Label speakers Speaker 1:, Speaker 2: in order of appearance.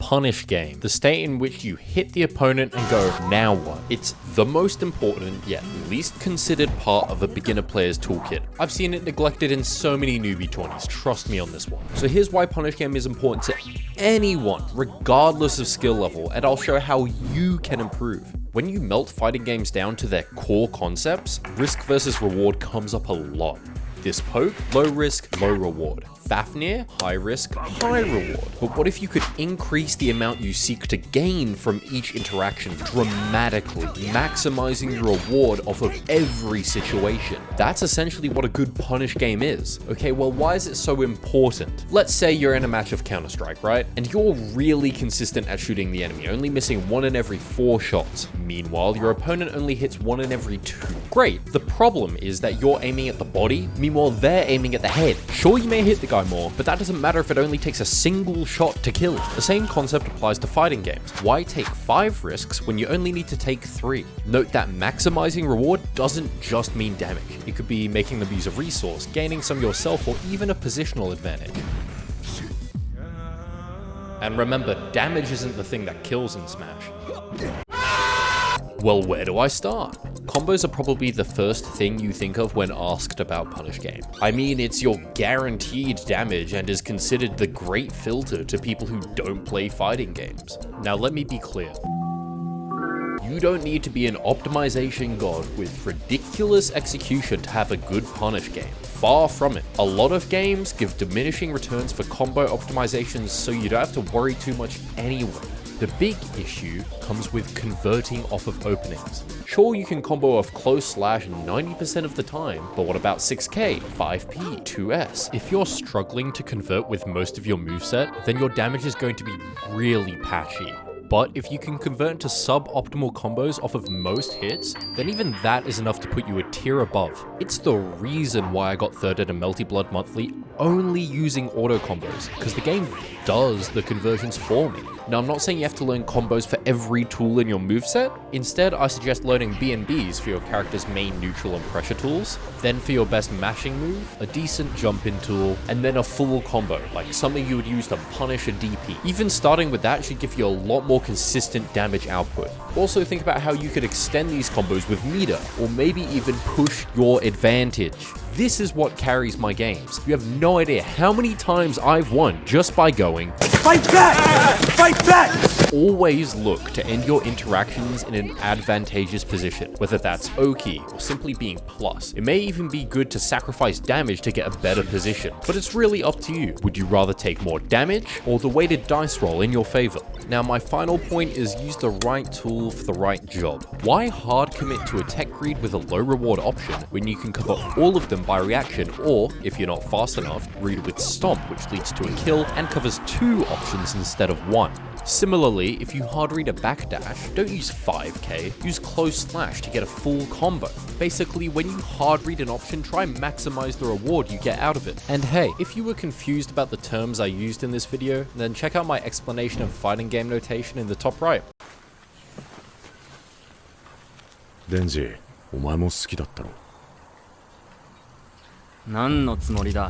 Speaker 1: punish game, the state in which you hit the opponent and go, now what? It's the most important yet least considered part of a beginner player's toolkit. I've seen it neglected in so many newbie 20s, trust me on this one. So here's why punish game is important to anyone, regardless of skill level, and I'll show how you can improve. When you melt fighting games down to their core concepts, risk versus reward comes up a lot. This poke, low risk, low reward. Fafnir, high risk, high reward. But what if you could increase the amount you seek to gain from each interaction dramatically, maximizing the reward off of every situation? That's essentially what a good punish game is. Okay, well, why is it so important? Let's say you're in a match of Counter-Strike, right? And you're really consistent at shooting the enemy, only missing 1 in every 4 shots. Meanwhile, your opponent only hits 1 in every 2. Great. The problem is that you're aiming at the body, meanwhile they're aiming at the head. Sure, you may hit the guy more, but that doesn't matter if it only takes a single shot to kill. The same concept applies to fighting games. Why take 5 risks when you only need to take 3? Note that maximizing reward doesn't just mean damage. It could be making them use a resource, gaining some yourself, or even a positional advantage. And remember, damage isn't the thing that kills in Smash. Well, where do I start? Combos are probably the first thing you think of when asked about punish game. I mean, it's your guaranteed damage and is considered the great filter to people who don't play fighting games. Now let me be clear. You don't need to be an optimization god with ridiculous execution to have a good punish game. Far from it. A lot of games give diminishing returns for combo optimizations, so you don't have to worry too much anyway. The big issue comes with converting off of openings. Sure, you can combo off close slash 90% of the time, but what about 6k, 5p, 2s? If you're struggling to convert with most of your moveset, then your damage is going to be really patchy. But if you can convert into suboptimal combos off of most hits, then even that is enough to put you a tier above. It's the reason why I got 3rd at a Melty Blood Monthly only using auto combos, because the game does the conversions for me. Now, I'm not saying you have to learn combos for every tool in your moveset. Instead, I suggest learning B&Bs for your character's main neutral and pressure tools, then for your best mashing move, a decent jump-in tool, and then a full combo, like something you would use to punish a DP. Even starting with that should give you a lot more consistent damage output. Also think about how you could extend these combos with meter, or maybe even push your advantage. This is what carries my games. You have no idea how many times I've won just by going, "Fight back! Fight back!" Always look to end your interactions in an advantageous position, whether that's Oki or simply being plus. It may even be good to sacrifice damage to get a better position, but it's really up to you. Would you rather take more damage or the weighted dice roll in your favor? Now, my final point is use the right tool for the right job. Why hard commit to a tech greed with a low reward option when you can cover all of them by reaction, or, if you're not fast enough, read with stomp, which leads to a kill and covers 2 options instead of 1. Similarly, if you hard read a backdash, don't use 5k, use close slash to get a full combo. Basically, when you hard read an option, try and maximize the reward you get out of it. And hey, if you were confused about the terms I used in this video, then check out my explanation of fighting game notation in the top right.
Speaker 2: Denji, お前も好きだったろ。
Speaker 3: 何のつもりだ。